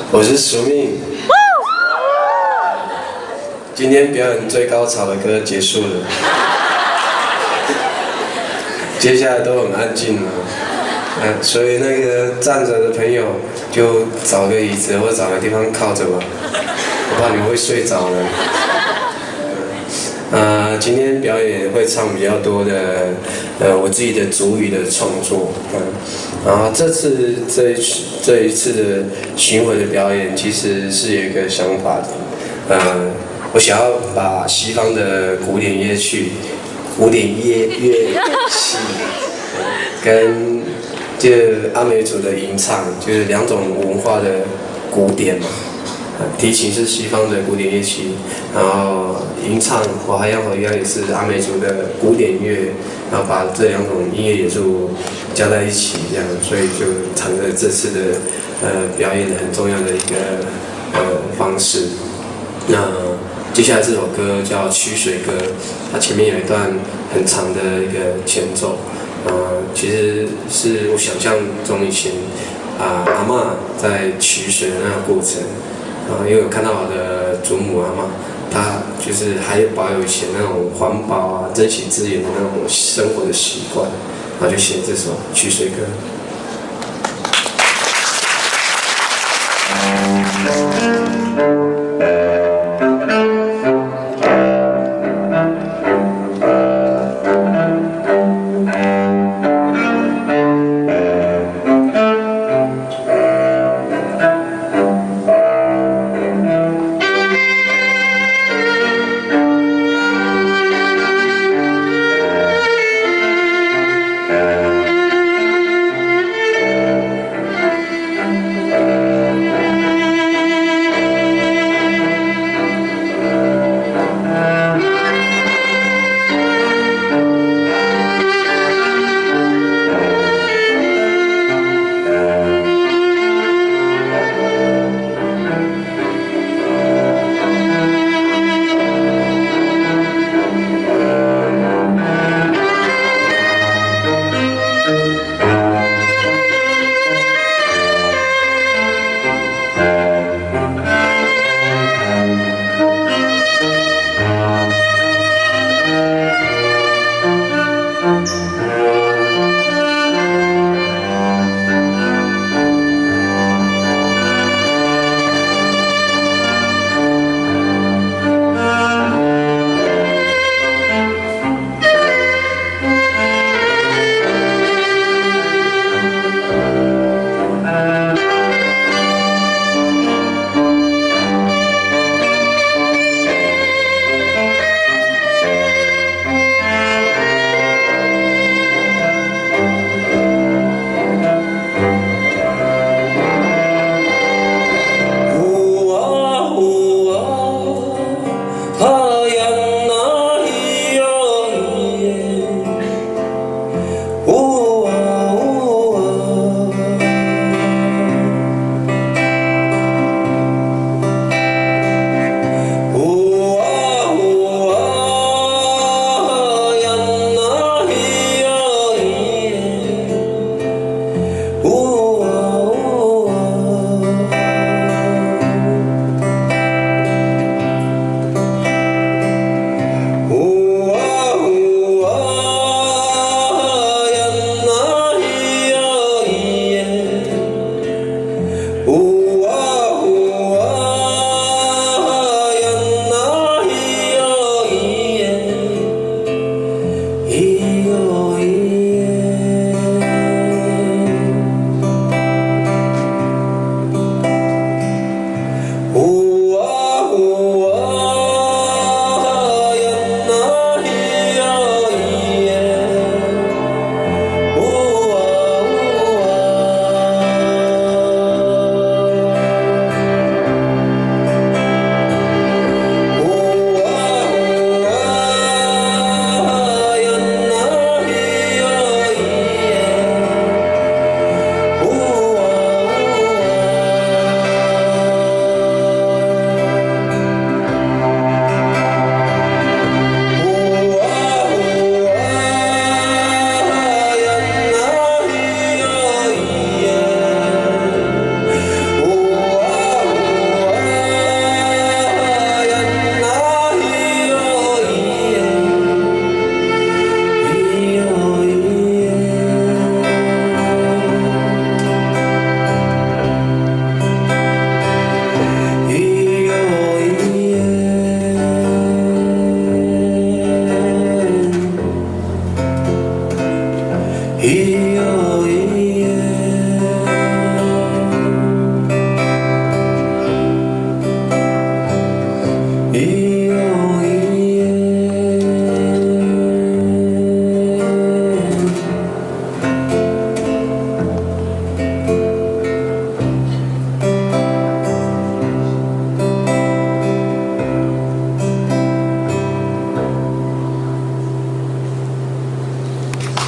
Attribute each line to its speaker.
Speaker 1: 我是苏命。今天表演最高潮的歌结束了，接下来都很安静了。所以那个站着的朋友就找个椅子或者找个地方靠着吧，我怕你会睡着了。今天表演会唱比较多的我自己的主语的创作，然后这一次的巡回的表演其实是有一个想法的，我想要把西方的古典乐器跟阿美族的吟唱，就是两种文化的古典嘛。提琴是西方的古典乐器，然后吟唱我一样也是阿美族的古典乐，然后把这两种音乐元素加在一起，这样，所以就成了这次的表演的很重要的一个方式。那接下来这首歌叫《曲水歌》，它前面有一段很长的一个前奏，其实是我想象中以前阿嬷在取水的那个过程。因为我看到我的祖母阿嬷，她就是还保有以前那种环保珍惜资源的那种生活的习惯，然后就写这首《曲水歌》。